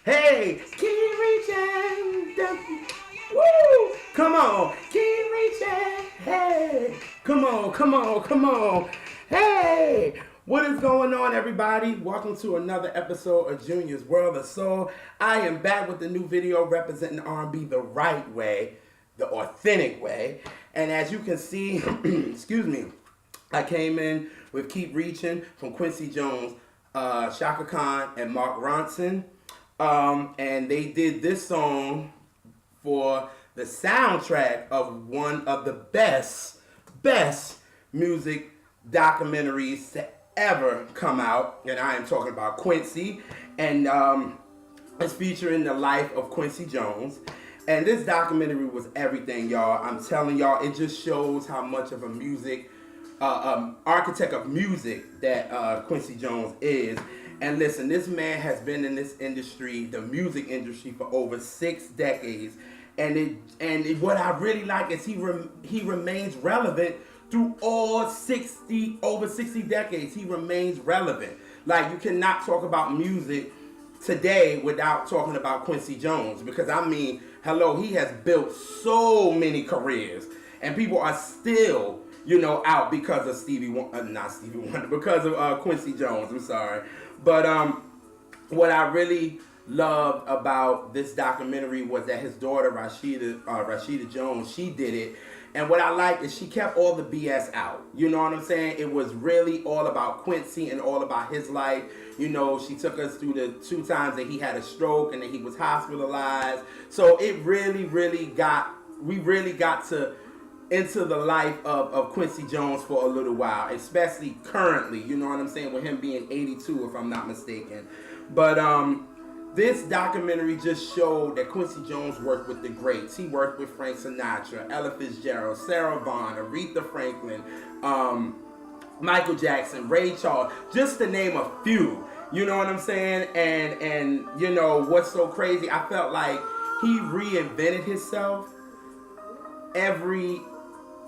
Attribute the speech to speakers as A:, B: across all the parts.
A: Hey, keep reaching. Woo! Come on, keep reaching. Hey, come on, come on, come on. Hey, what is going on, everybody? Welcome to another episode of Junior's World of Soul. I am back with a new video representing R&B the right way, the authentic way. And as you can see, excuse me, I came in with Keep Reaching from Quincy Jones, Shaka Khan, and Mark Ronson. And they did this song for the soundtrack of one of the best music documentaries to ever come out. And I am talking about Quincy. And it's featuring the life of Quincy Jones. And this documentary was everything, y'all. I'm telling y'all, it just shows how much of a music architect of music that Quincy Jones is. And listen, this man has been in this industry, the music industry, for over 6 decades. And what I really like is he remains relevant through all over 60 decades. He remains relevant. Like, you cannot talk about music today without talking about Quincy Jones, because I mean, hello, he has built so many careers, and people are still, out because of because of Quincy Jones. I'm sorry. But what I really loved about this documentary was that his daughter Rashida Jones, she did it. And what I like is she kept all the BS out. You know what I'm saying? It was really all about Quincy and all about his life. She took us through the 2 times that he had a stroke and that he was hospitalized. So it really got to into the life of Quincy Jones for a little while, especially currently, you know what I'm saying, with him being 82, if I'm not mistaken. But this documentary just showed that Quincy Jones worked with the greats. He worked with Frank Sinatra, Ella Fitzgerald, Sarah Vaughan, Aretha Franklin, Michael Jackson, Ray Charles, just to name a few. You know what I'm saying? And what's so crazy, I felt like he reinvented himself every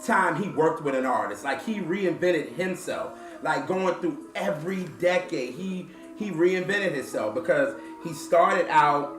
A: time he worked with an artist. Like, he reinvented himself. Like, going through every decade, he reinvented himself, because he started out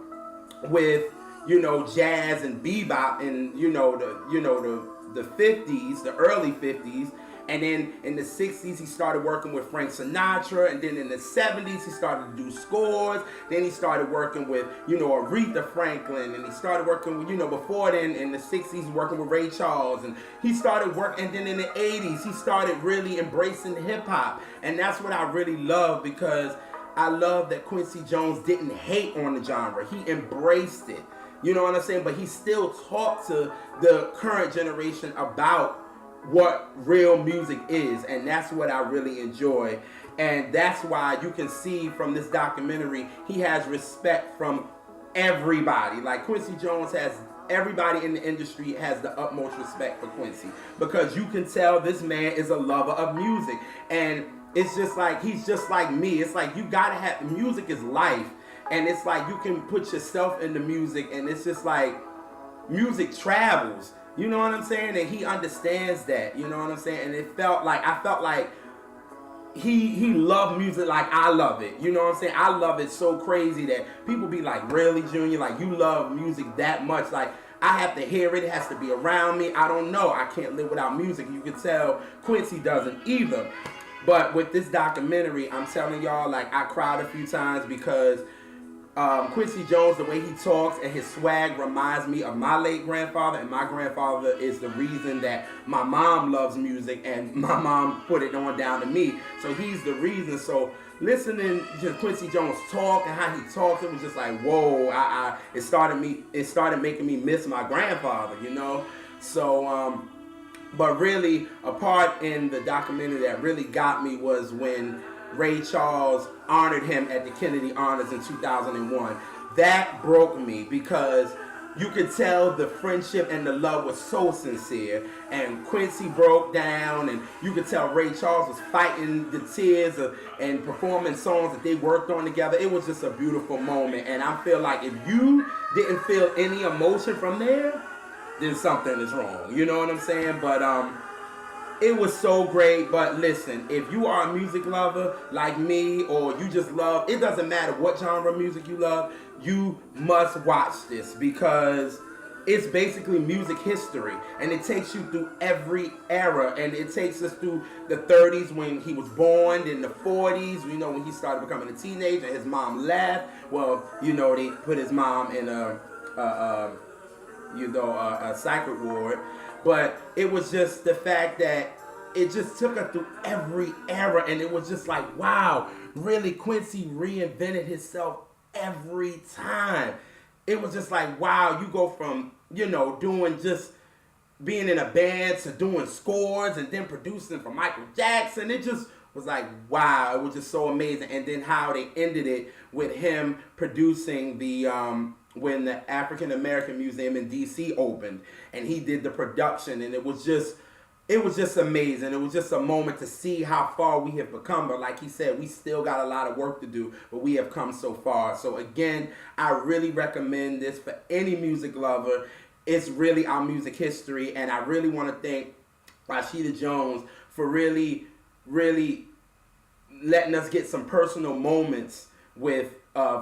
A: with jazz and bebop in the 50s, the early 50s. And then in the 60s, he started working with Frank Sinatra. And then in the 70s, he started to do scores. Then he started working with, Aretha Franklin. And he started working with, before then, in the 60s, working with Ray Charles. And he started working, and then in the 80s, he started really embracing hip-hop. And that's what I really love, because I love that Quincy Jones didn't hate on the genre. He embraced it. You know what I'm saying? But he still talked to the current generation about what real music is, and that's what I really enjoy. And that's why you can see from this documentary, he has respect from everybody. Like, Quincy Jones has, everybody in the industry has the utmost respect for Quincy, because you can tell this man is a lover of music. And it's just like, he's just like me. It's like, you gotta have, music is life, and it's like, you can put yourself in the music, and it's just like, music travels. You know what I'm saying? And he understands that. You know what I'm saying? And I felt like he loved music like I love it. You know what I'm saying? I love it so crazy that people be like, really, Junior? Like, you love music that much? Like, I have to hear it. It has to be around me. I don't know. I can't live without music. You can tell Quincy doesn't either. But with this documentary, I'm telling y'all, like, I cried a few times, because Quincy Jones, the way he talks and his swag reminds me of my late grandfather, and my grandfather is the reason that my mom loves music, and my mom put it on down to me. So he's the reason. So listening to Quincy Jones talk and how he talks, it was just like, whoa! It started making me miss my grandfather, So, but really, a part in the documentary that really got me was when Ray Charles honored him at the Kennedy Honors in 2001. That broke me, because you could tell the friendship and the love was so sincere. And Quincy broke down, and you could tell Ray Charles was fighting the tears and performing songs that they worked on together. It was just a beautiful moment. And I feel like if you didn't feel any emotion from there, then something is wrong. You know what I'm saying? But It was so great, but listen, if you are a music lover like me, or you just love, it doesn't matter what genre of music you love, you must watch this because it's basically music history, and it takes you through every era, and it takes us through the 30s when he was born, in the 40s, you know, when he started becoming a teenager, his mom left. Well, you know, they put his mom in a psychic ward. But it was just the fact that it just took her through every era, and it was just like, wow, really, Quincy reinvented himself every time. It was just like, wow, you go from, you know, doing just being in a band to doing scores and then producing for Michael Jackson. It just was like, wow, it was just so amazing. And then how they ended it with him producing the when the African American Museum in DC opened, and he did the production, and it was just amazing. It was just a moment to see how far we have become. But like he said, we still got a lot of work to do, but we have come so far. So again, I really recommend this for any music lover. It's really our music history, and I really want to thank Rashida Jones for really, really letting us get some personal moments with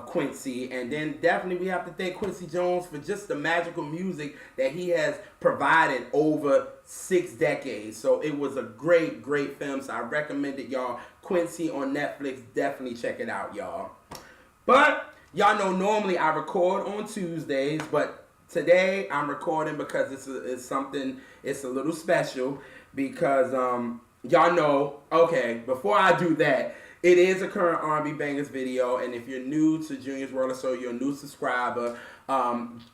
A: Quincy. And then definitely we have to thank Quincy Jones for just the magical music that he has provided over 6 decades. So it was a great, great film. So I recommend it, y'all. Quincy on Netflix. Definitely check it out, y'all. But y'all know normally I record on Tuesdays, but today I'm recording because it's something, it's a little special because y'all know, okay, before I do that, it is a current R&B Bangers video, and if you're new to Junior's World or so, you're a new subscriber,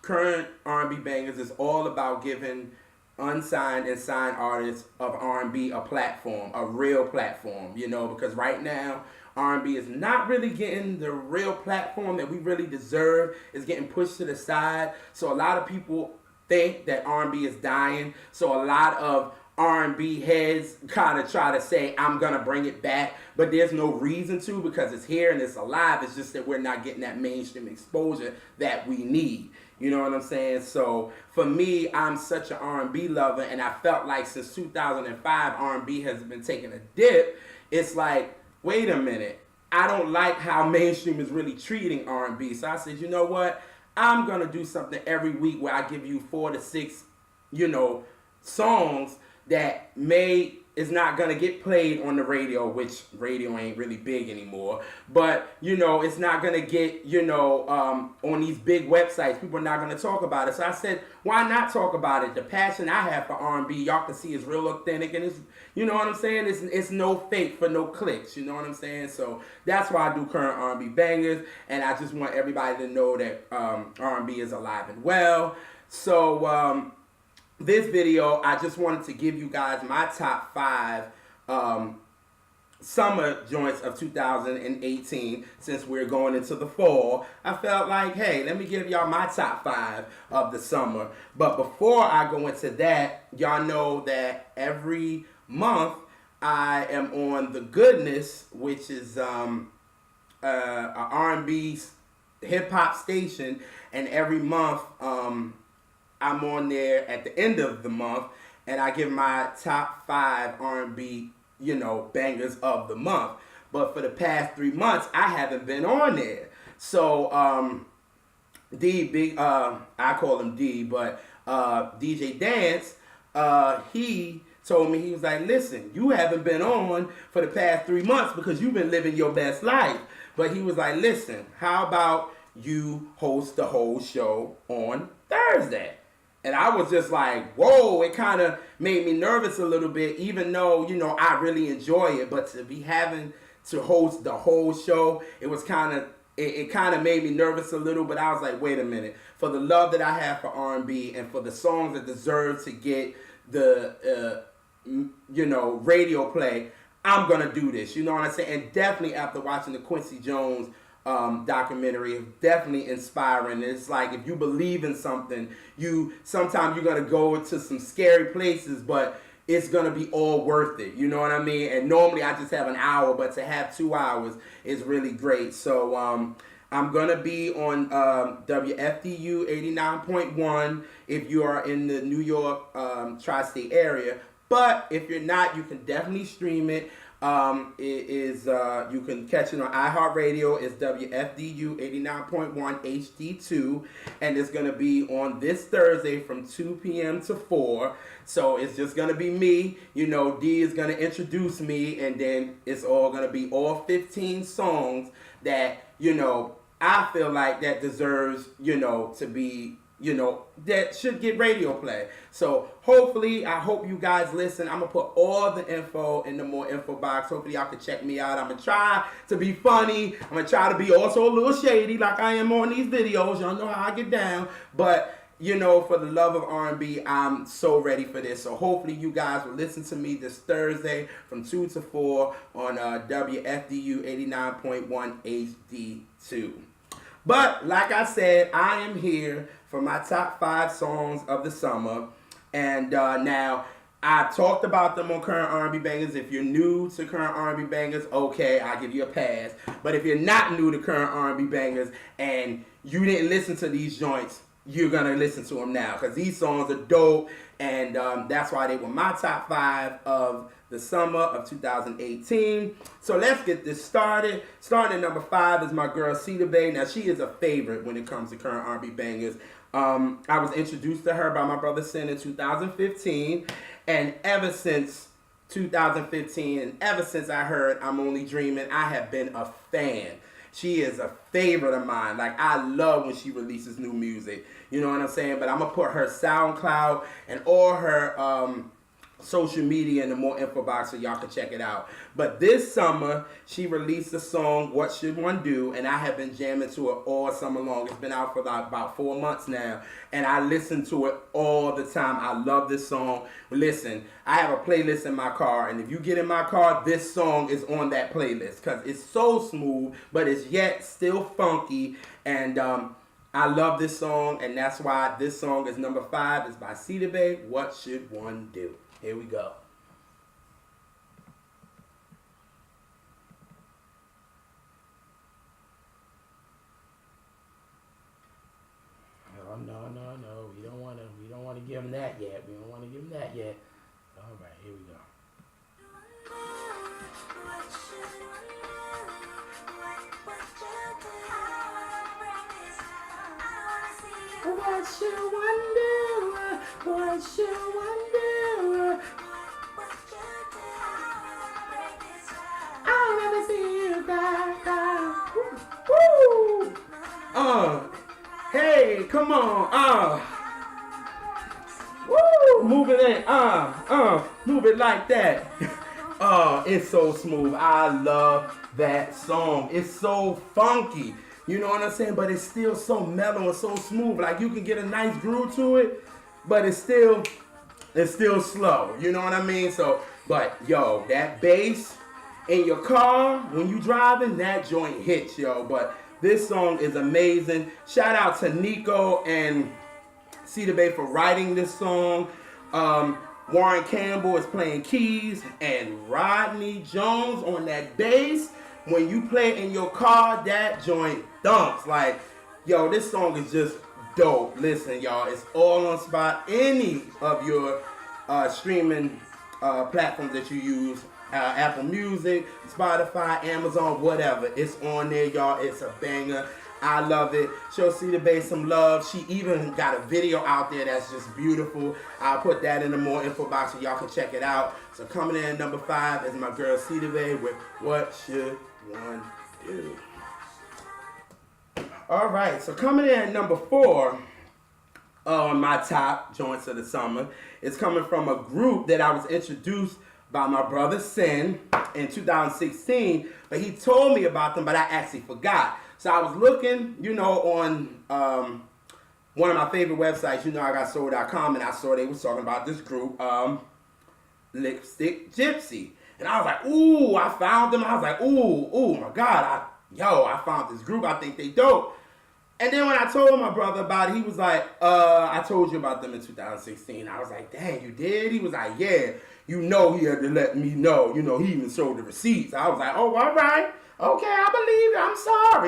A: current R&B Bangers is all about giving unsigned and signed artists of R&B a platform, a real platform, you know, because right now, R&B is not really getting the real platform that we really deserve. It's getting pushed to the side, so a lot of people think that R&B is dying, so a lot of R&B heads kind of try to say, I'm going to bring it back, but there's no reason to because it's here and it's alive. It's just that we're not getting that mainstream exposure that we need. You know what I'm saying? So for me, I'm such an R&B lover, and I felt like since 2005, R&B has been taking a dip. It's like, wait a minute. I don't like how mainstream is really treating R&B. So I said, you know what? I'm going to do something every week where I give you 4 to 6, you know, songs that is not going to get played on the radio, which radio ain't really big anymore. But, you know, it's not going to get, you know, on these big websites. People are not going to talk about it. So I said, why not talk about it? The passion I have for R&B, y'all can see is real authentic. And it's, you know what I'm saying? It's no fake for no clicks. You know what I'm saying? So that's why I do current R&B Bangers. And I just want everybody to know that R&B is alive and well. So, this video, I just wanted to give you guys my top 5 summer joints of 2018 since we're going into the fall. I felt like, hey, let me give y'all my top 5 of the summer. But before I go into that, y'all know that every month I am on The Goodness, which is a R&B hip-hop station, and every month I'm on there at the end of the month, and I give my top 5 R&B, you know, bangers of the month. But for the past 3 months, I haven't been on there. So, I call him D, but DJ Dance, he told me, he was like, listen, you haven't been on for the past 3 months because you've been living your best life. But he was like, listen, how about you host the whole show on Thursday? And I was just like, whoa, it kind of made me nervous a little bit, even though, you know, I really enjoy it. But to be having to host the whole show, it was kind of, it kind of made me nervous a little. But I was like, wait a minute. For the love that I have for R&B and for the songs that deserve to get the, you know, radio play, I'm going to do this. You know what I'm saying? And definitely after watching the Quincy Jones documentary, is definitely inspiring. It's like if you believe in something, sometimes you're gonna go to some scary places, but it's gonna be all worth it. You know what I mean? And normally I just have an hour, but to have 2 hours is really great. So I'm gonna be on WFDU 89.1 if you are in the New York tri-state area. But if you're not, you can definitely stream it. You can catch it on iHeartRadio. It's WFDU 89.1 HD2, and it's gonna be on this Thursday from 2 p.m. to 4. So it's just gonna be me. You know, D is gonna introduce me, and then it's all gonna be all 15 songs that, you know, I feel like that deserves, you know, to be, you know, that should get radio play. So hopefully, I hope you guys listen. I'm going to put all the info in the more info box. Hopefully y'all can check me out. I'm going to try to be funny. I'm going to try to be also a little shady like I am on these videos. Y'all know how I get down. But, you know, for the love of R&B, I'm so ready for this. So hopefully you guys will listen to me this Thursday from 2 to 4 on WFDU 89.1 HD2. But like I said, I am here for my top 5 songs of the summer. And now, I talked about them on Current R&B Bangers. If you're new to Current R&B Bangers, okay, I'll give you a pass. But if you're not new to Current R&B Bangers and you didn't listen to these joints, you're going to listen to them now. Because these songs are dope. And that's why they were my top 5 of the summer of 2018. So let's get this started. Starting at number 5 is my girl Sidibe. Now she is a favorite when it comes to Current R&B Bangers. I was introduced to her by my brother Sin in 2015, and ever since 2015, and ever since I heard I'm Only Dreaming, I have been a fan. She is a favorite of mine. Like, I love when she releases new music. You know what I'm saying? But I'm going to put her SoundCloud and all her social media in the more info box so y'all can check it out. But this summer, she released the song What Should One Do, and I have been jamming to it all summer long. It's been out for about 4 months now, and I listen to it all the time. I love this song. Listen, I have a playlist in my car, and if you get in my car, this song is on that playlist because it's so smooth, but it's yet still funky, and I love this song, and that's why this song is number 5. It's by Sidibe, What Should One Do? Here we go. Oh, no. We don't want to give him that yet. All right, here we go. What should one do? What should one do? I'll never see you cry. Woo! Hey, come on. Woo! Move it in. Move it like that. It's so smooth. I love that song. It's so funky. You know what I'm saying? But it's still so mellow and so smooth. Like, you can get a nice groove to it, but it's still slow. You know what I mean? So, but yo, that bass in your car when you driving, that joint hits, yo. But this song is amazing. Shout out to Nico and Sidibe for writing this song. Warren Campbell is playing keys, and Rodney Jones on that bass. When you play it in your car, that joint thumps. Like, yo, this song is just dope. Listen, y'all, it's all on spot. Any of your streaming platforms that you use, Apple Music, Spotify, Amazon, whatever. It's on there, y'all. It's a banger. I love it. Show Sidibe some love. She even got a video out there that's just beautiful. I'll put that in the more info box so y'all can check it out. So coming in at number 5 is my girl Sidibe with What Should One Do? All right, so coming in at number 4 on my top joints of the summer is coming from a group that I was introduced by my brother Sin in 2016, but he told me about them, but I actually forgot. So I was looking, you know, on one of my favorite websites, you know, I got soul.com, and I saw they was talking about this group, Lipstick Gypsy. And I was like, ooh, I found them. I was like, ooh, my God, I found this group. I think they dope. And then when I told my brother about it, he was like, I told you about them in 2016. I was like, dang, you did? He was like, yeah, you know he had to let me know. You know, he even showed the receipts. I was like, oh, all right. Okay, I believe it.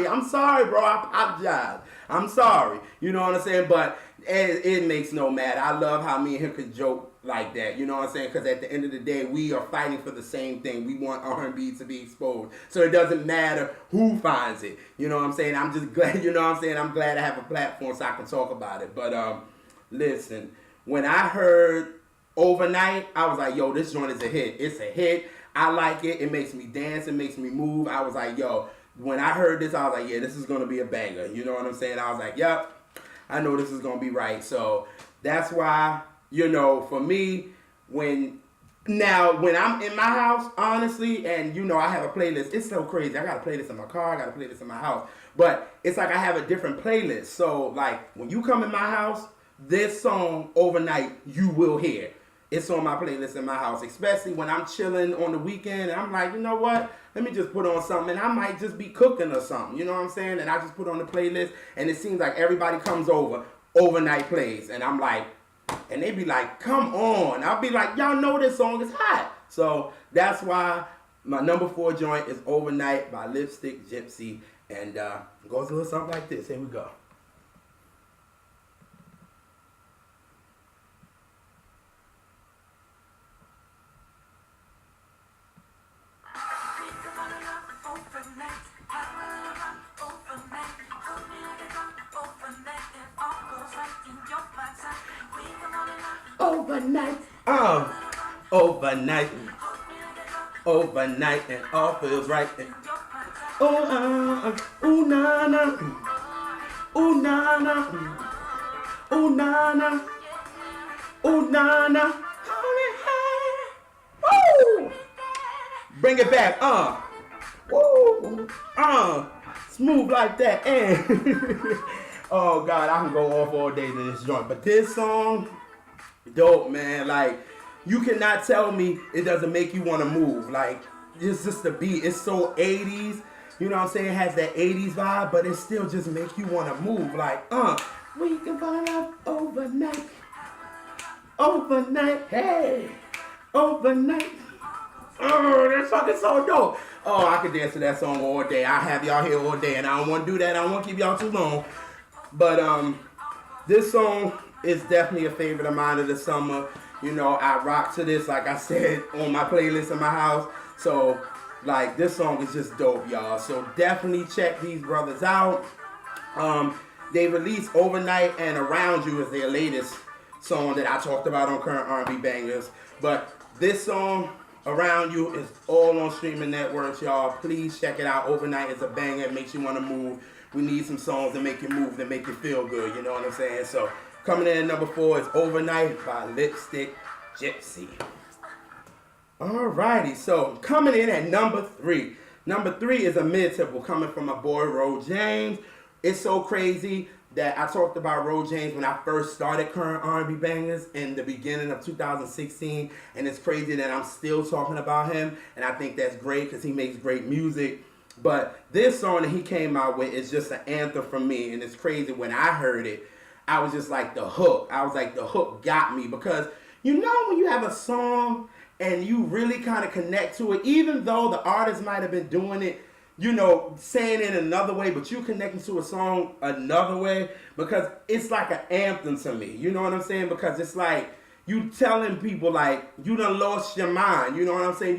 A: I'm sorry, bro. I apologize. I'm sorry. You know what I'm saying? But it makes no matter. I love how me and him could joke like that. You know what I'm saying? Because at the end of the day, we are fighting for the same thing. We want R&B to be exposed. So it doesn't matter who finds it. You know what I'm saying? I'm just glad, you know what I'm saying? I'm glad I have a platform so I can talk about it. But listen, when I heard Overnight, I was like, yo, this joint is a hit. It's a hit. I like it. It makes me dance. It makes me move. I was like, yo, when I heard this, I was like, yeah, this is going to be a banger. You know what I'm saying? I was like, yep, I know this is going to be right. So that's why, you know, for me, when I'm in my house, honestly, and, you know, I have a playlist. It's so crazy. I got a playlist in my car. I got a playlist in my house. But it's like I have a different playlist. So, like, when you come in my house, this song, Overnight, you will hear. It's on my playlist in my house, especially when I'm chilling on the weekend and I'm like, you know what? Let me just put on something and I might just be cooking or something. You know what I'm saying? And I just put on the playlist and it seems like everybody comes over, Overnight plays. And I'm like, and they be like, come on. I'll be like, y'all know this song is hot. So that's why my number 4 joint is Overnight by Lipstick Gypsy. And it goes a little something like this. Here we go. Overnight, overnight, overnight, and all feels right. Ooh na na, ooh na na, ooh na na, ooh na na. Woo! Bring it back, woo, smooth like that, and oh God, I can go off all day to this joint, but this song. Dope, man. Like, you cannot tell me it doesn't make you want to move. Like, it's just the beat. It's so 80s. You know what I'm saying? It has that 80s vibe, but it still just makes you want to move. Like, we can find out overnight. Overnight. Hey. Overnight. Oh, that song is so dope. Oh, I could dance to that song all day. I have y'all here all day, and I don't want to do that. I don't want to keep y'all too long. But, this song is definitely a favorite of mine of the summer. You know, I rock to this, like I said, on my playlist in my house. So, like, this song is just dope, y'all. So, definitely check these brothers out. They released Overnight and Around You as their latest song that I talked about on Current R&B Bangers. But this song, Around You, is all on streaming networks, y'all. Please check it out. Overnight is a banger. It makes you want to move. We need some songs that make you move, that make you feel good. You know what I'm saying? So, coming in at number 4 is Overnight by Lipstick Gypsy. Alrighty, so coming in at number 3. Number 3 is a mid-tempo coming from my boy Ro James. It's so crazy that I talked about Ro James when I first started Current R&B Bangers in the beginning of 2016. And it's crazy that I'm still talking about him. And I think that's great because he makes great music. But this song that he came out with is just an anthem for me. And it's crazy when I heard it. I was just like the hook. I was like the hook got me because you know when you have a song and you really kind of connect to it, even though the artist might have been doing it, you know, saying it another way, but you connecting to a song another way because it's like an anthem to me. You know what I'm saying? Because it's like you telling people like you done lost your mind. You know what I'm saying?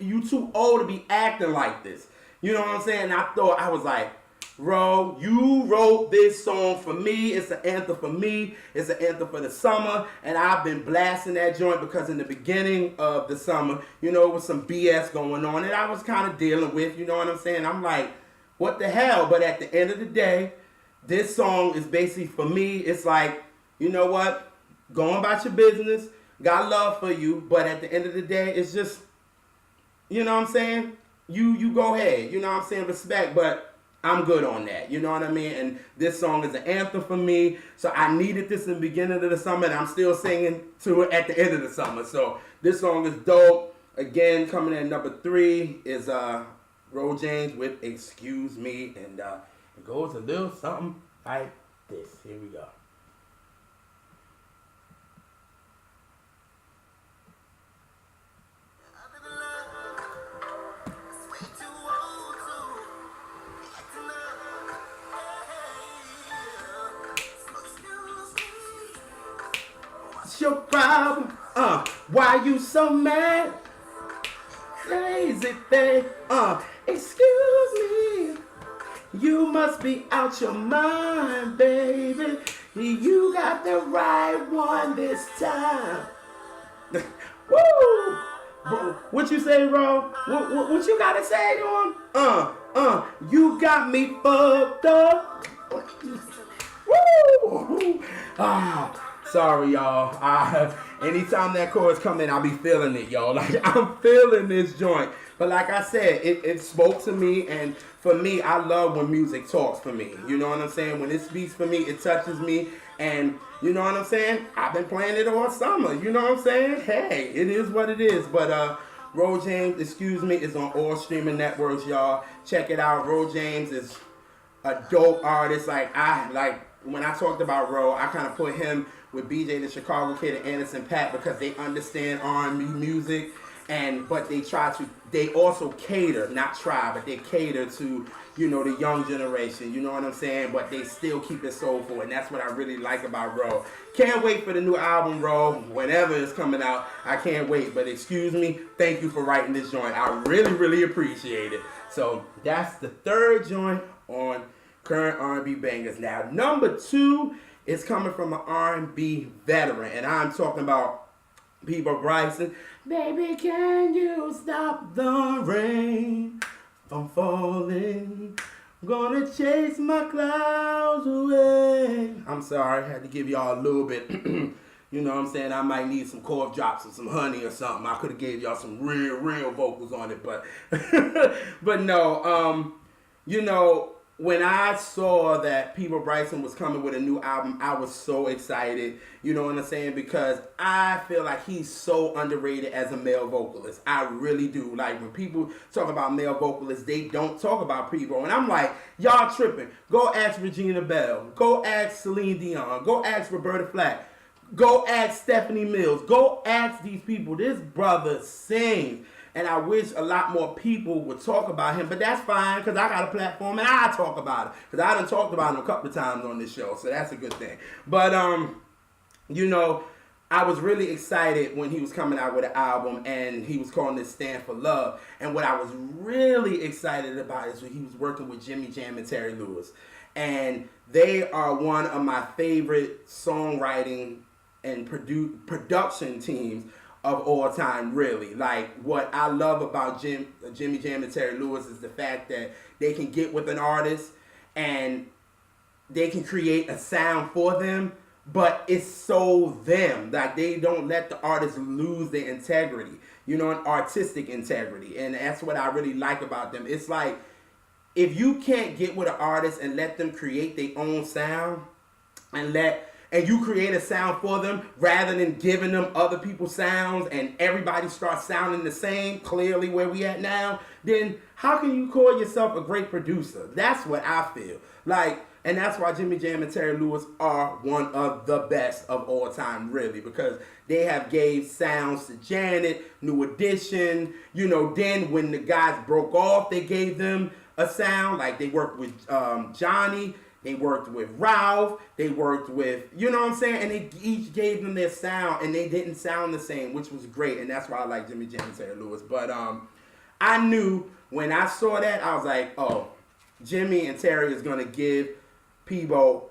A: You too old to be acting like this. You know what I'm saying? And I was like, Ro, you wrote this song for me. It's an anthem for me. It's an anthem for the summer. And I've been blasting that joint because in the beginning of the summer, you know, it was some BS going on. And I was kind of dealing with, you know what I'm saying? I'm like, what the hell? But at the end of the day, this song is basically for me. It's like, you know what? Go about your business. Got love for you. But at the end of the day, it's just, you know what I'm saying? You go ahead. You know what I'm saying? Respect. But I'm good on that. You know what I mean? And this song is an anthem for me. So I needed this in the beginning of the summer. And I'm still singing to it at the end of the summer. So this song is dope. Again, coming in at number 3 is Ro James with Excuse Me. And it goes a little something like this. Here we go. What's your problem? Why you so mad? Crazy thing. Excuse me. You must be out your mind, baby. You got the right one this time. Woo! What you say, Ro? What you gotta say to him? You got me fucked up. Woo! Sorry, y'all. Anytime that chorus come in, I'll be feeling it, y'all. Like, I'm feeling this joint. But like I said, it spoke to me, and for me, I love when music talks for me. You know what I'm saying? When it speaks for me, it touches me, and you know what I'm saying? I've been playing it all summer. You know what I'm saying? Hey, it is what it is. But Ro James, excuse me, is on all streaming networks, y'all. Check it out. Ro James is a dope artist. Like when I talked about Ro, I kind of put him with BJ the Chicago Kid and Anderson .Paak because they understand R&B music, but they also cater, not try, but they cater to, you know, the young generation, you know what I'm saying? But they still keep it soulful, and that's what I really like about Ro. Can't wait for the new album, Ro, whenever it's coming out. I can't wait, but excuse me, thank you for writing this joint. I really, really appreciate it. So that's the third joint on Current R&B Bangers. Now, number 2 is coming from an R&B veteran, and I'm talking about Peabo Bryson. Baby, can you stop the rain from falling? I'm gonna chase my clouds away. I'm sorry, I had to give y'all a little bit. You know what I'm saying? I might need some cough drops or some honey or something. I could have gave y'all some real vocals on it, but but no, you know, when I saw that Peabo Bryson was coming with a new album, I was so excited. You know what I'm saying? Because I feel like he's so underrated as a male vocalist. I really do. Like, when people talk about male vocalists, they don't talk about Peabo. And I'm like, y'all tripping. Go ask Regina Bell. Go ask Celine Dion. Go ask Roberta Flack. Go ask Stephanie Mills. Go ask these people. This brother sings. And I wish a lot more people would talk about him. But that's fine, because I got a platform and I talk about it. Because I done talked about him a couple of times on this show. So that's a good thing. But, you know, I was really excited when he was coming out with an album. And he was calling it Stand for Love. And what I was really excited about is when he was working with Jimmy Jam and Terry Lewis. And they are one of my favorite songwriting and production teams of all time, really. Like, what I love about Jimmy Jam and Terry Lewis is the fact that they can get with an artist and they can create a sound for them, but it's so them. Like, they don't let the artist lose their integrity, you know, an artistic integrity. And that's what I really like about them. It's like, if you can't get with an artist and let them create their own sound and you create a sound for them rather than giving them other people's sounds and everybody starts sounding the same, clearly where we at now, then how can you call yourself a great producer? That's what I feel. Like, and that's why Jimmy Jam and Terry Lewis are one of the best of all time, really, because they have gave sounds to Janet, New Edition, you know, then when the guys broke off, they gave them a sound. Like, they worked with Johnny, they worked with Ralph, they worked with, you know what I'm saying? And they each gave them their sound, and they didn't sound the same, which was great. And that's why I like Jimmy Jam and Terry Lewis. But I knew when I saw that, I was like, oh, Jimmy and Terry is going to give Peabo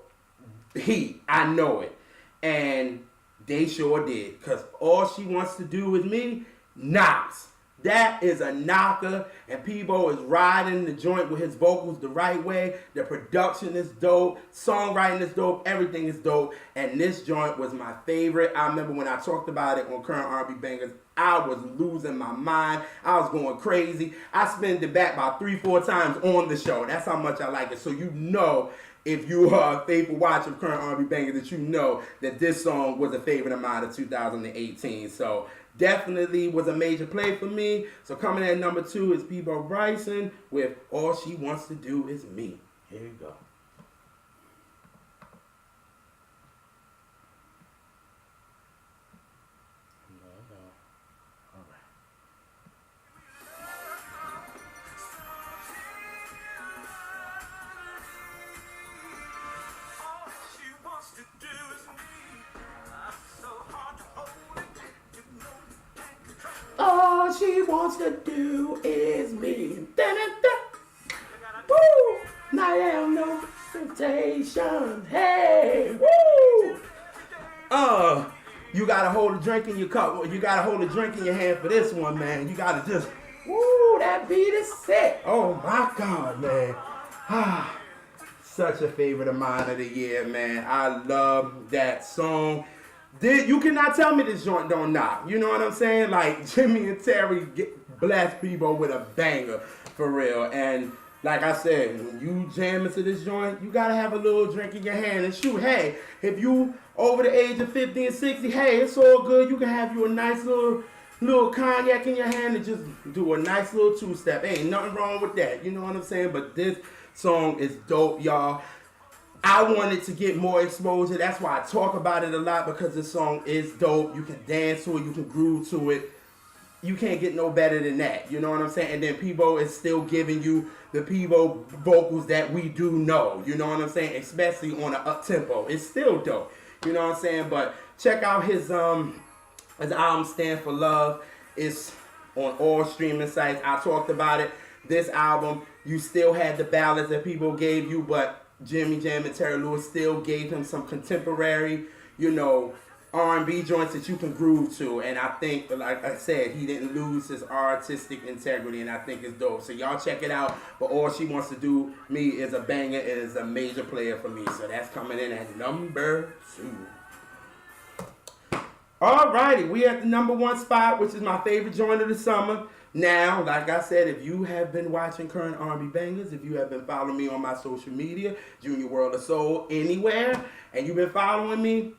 A: heat. I know it. And they sure did. Because All She Wants to Do With Me knocks. That is a knocker, and Peabo is riding the joint with his vocals the right way. The production is dope, songwriting is dope, everything is dope, and this joint was my favorite. I remember when I talked about it on Current R&B Bangers, I was losing my mind. I was going crazy. I spent it back about 3-4 times on the show. That's how much I like it. So you know, if you are a faithful watcher of Current R&B Bangers, that you know that this song was a favorite of mine of 2018. So definitely was a major play for me. So coming in at number 2 is Peabo Bryson with All She Wants to Do Is Me. Here you go. she wants to do is me. Da-da-da. Woo! Now I have no temptation. Hey, woo! You gotta hold a drink in your cup. You gotta hold a drink in your hand for this one, man. You gotta just, woo! That beat is sick. Oh my God, man. Such a favorite of mine of the year, man. I love that song. You cannot tell me this joint don't knock. You know what I'm saying? Like, Jimmy and Terry bless people with a banger, for real. And like I said, when you jam into this joint, you gotta have a little drink in your hand. And shoot, hey, if you over the age of 50 and 60, hey, it's all good. You can have you a nice little cognac in your hand and just do a nice little two-step. Ain't nothing wrong with that. You know what I'm saying? But this song is dope, y'all. I wanted to get more exposure. That's why I talk about it a lot, because this song is dope. You can dance to it. You can groove to it. You can't get no better than that. You know what I'm saying? And then Peabo is still giving you the Peabo vocals that we do know. You know what I'm saying? Especially on an up-tempo. It's still dope. You know what I'm saying? But check out his album, Stand for Love. It's on all streaming sites. I talked about it. This album, you still had the ballads that people gave you, but Jimmy Jam and Terry Lewis still gave him some contemporary, you know, R&B joints that you can groove to. And I think, like I said, he didn't lose his artistic integrity, and I think it's dope. So y'all check it out. But All She Wants to Do Me is a banger. It is a major player for me. So that's coming in at number 2. Alrighty, we at the number 1 spot, which is my favorite joint of the summer. Now, like I said, if you have been watching current R&B bangers, if you have been following me on my social media, Junior World of Soul, anywhere, and you've been following me,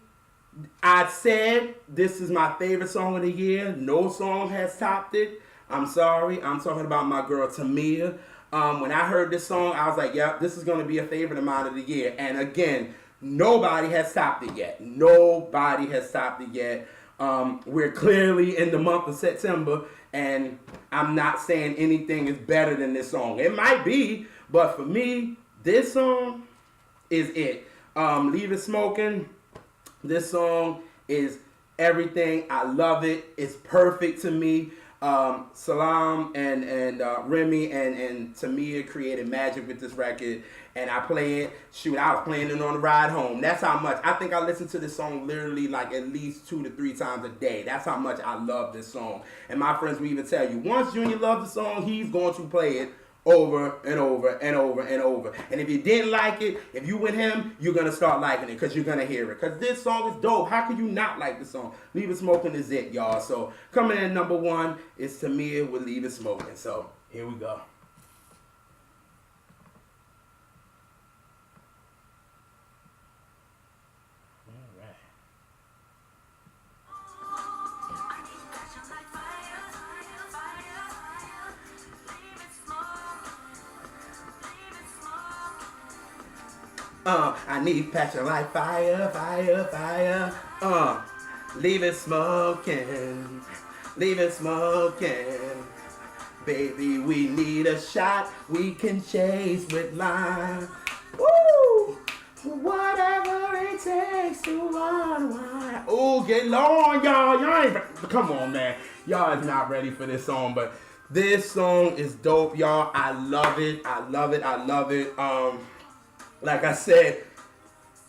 A: I said this is my favorite song of the year. No song has topped it. I'm sorry. I'm talking about my girl Tamia. When I heard this song, I was like, yeah, this is going to be a favorite of mine of the year. And again, nobody has topped it yet. Nobody has topped it yet. We're clearly in the month of September, and I'm not saying anything is better than this song. It might be, but for me, this song is it. Leave It Smokin'. This song is everything. I love it. It's perfect to me. Salam and Remy and Tamia created magic with this record, and I play it. Shoot, I was playing it on the ride home. That's how much. I think I listened to this song literally like at least 2 to 3 times a day. That's how much I love this song. And my friends will even tell you, once Junior loves the song, he's going to play it over and over and over and over. And if you didn't like it, if you with him, you're going to start liking it because you're going to hear it. Because this song is dope. How could you not like the song? Leave It Smokin' is it, y'all. So coming in number 1 is Tamia with Leave It Smokin'. So here we go. I need passion like fire, fire, fire. Leave it smoking, leave it smoking. Baby, we need a shot we can chase with lime. Woo! Whatever it takes to unwind. Oh, get low on y'all. Y'all ain't, come on, man. Y'all is not ready for this song, but this song is dope, y'all. I love it. I love it. I love it. Like I said,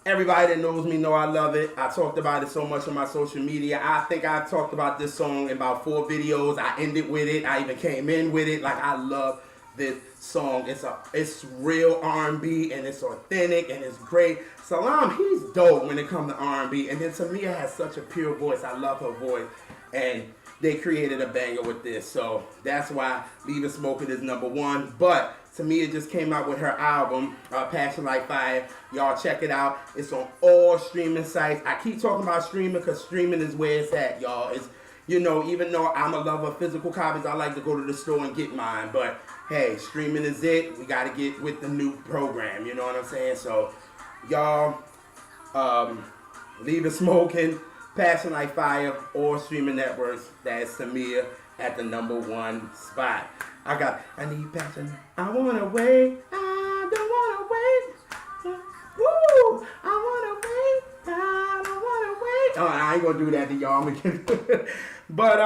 A: everybody that knows me know I love it. I talked about it so much on my social media. I think I talked about this song in about 4 videos. I ended with it. I even came in with it. Like, I love this song. It's real R&B, and it's authentic, and it's great. Salam, he's dope when it comes to R&B. And then Tamia has such a pure voice. I love her voice. And they created a banger with this. So that's why Leave It Smokin' is number 1. But Tamia just came out with her album, Passion Like Fire. Y'all check it out. It's on all streaming sites. I keep talking about streaming because streaming is where it's at, y'all. It's, you know, even though I'm a lover of physical copies, I like to go to the store and get mine. But, hey, streaming is it. We got to get with the new program. You know what I'm saying? So, y'all, Leave It Smokin', Passion Like Fire, all streaming networks. That's Tamia at the number 1 spot. I need passion. I wanna wait. I don't wanna wait. Woo! I wanna wait. I don't wanna wait. Oh, I ain't gonna do that to y'all. But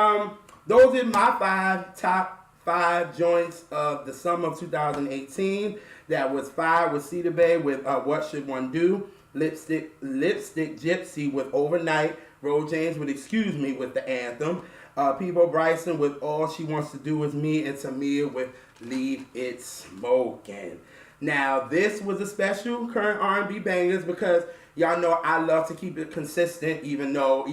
A: those are my top 5 joints of the summer of 2018. That was 5 with Sidibe with What Should One Do, Lipstick Gypsy with Overnight, Ro James with Excuse Me with the anthem, Peabo Bryson with All She Wants to Do Is Me, and Tamia with Leave It Smokin'. Now, this was a special current R&B bangers because y'all know I love to keep it consistent, even though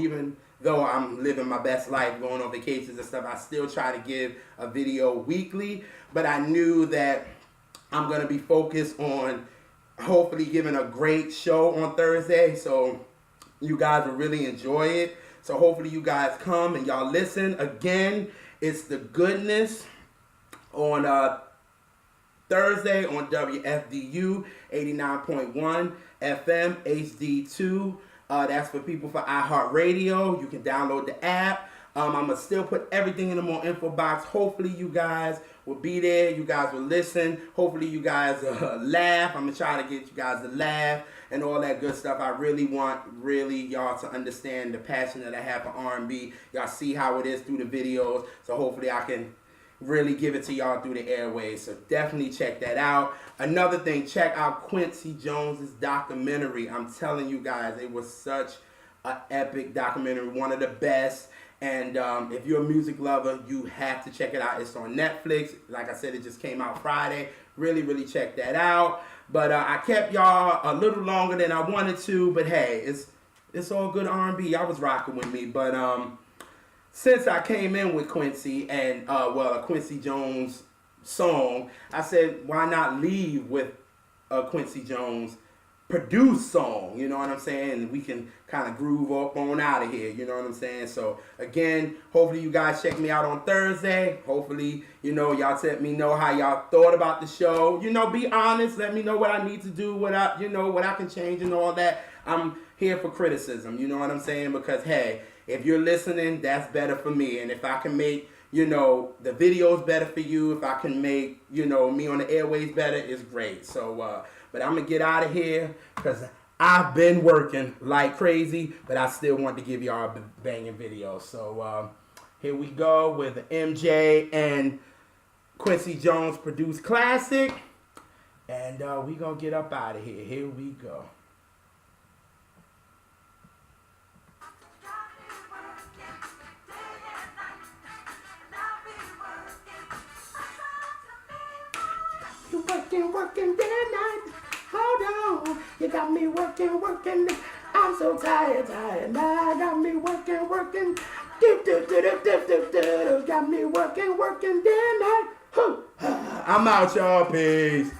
A: I'm living my best life, going on vacations and stuff. I still try to give a video weekly, but I knew that I'm going to be focused on hopefully giving a great show on Thursday, so you guys will really enjoy it. So hopefully you guys come and y'all listen. Again, it's The Goodness on Thursday on WFDU 89.1 FM HD2. That's for people for iHeartRadio. You can download the app. I'm going to still put everything in the more info box. Hopefully you guys will be there. You guys will listen. Hopefully you guys laugh. I'm going to try to get you guys to laugh and all that good stuff. I really want y'all to understand the passion that I have for R&B. Y'all see how it is through the videos. So hopefully I can really give it to y'all through the airways. So definitely check that out. Another thing, check out Quincy Jones's documentary. I'm telling you guys, it was such an epic documentary, one of the best. And if you're a music lover, you have to check it out. It's on Netflix. Like I said, it just came out Friday. Really, really check that out. But I kept y'all a little longer than I wanted to. But hey, it's all good R&B. Y'all was rocking with me. But since I came in with Quincy and a Quincy Jones song, I said, why not leave with a Quincy Jones produced song? You know what I'm saying? We can kind of groove up on out of here. You know what I'm saying? So again, hopefully you guys check me out on Thursday. Hopefully, y'all let me know how y'all thought about the show. Be honest. Let me know what I need to do, what I can change and all that. I'm here for criticism. You know what I'm saying? Because hey, if you're listening, that's better for me. And if I can make, the videos better for you, if I can make, me on the airways better, it's great. So, but I'm going to get out of here because I've been working like crazy, but I still want to give y'all a banging video. So, here we go with the MJ and Quincy Jones produced classic. And we going to get up out of here. Here we go. Working day and night. Hold on, you got me working. I'm so tired. Now I got me working. Got me working day and night. I'm out, y'all. Peace.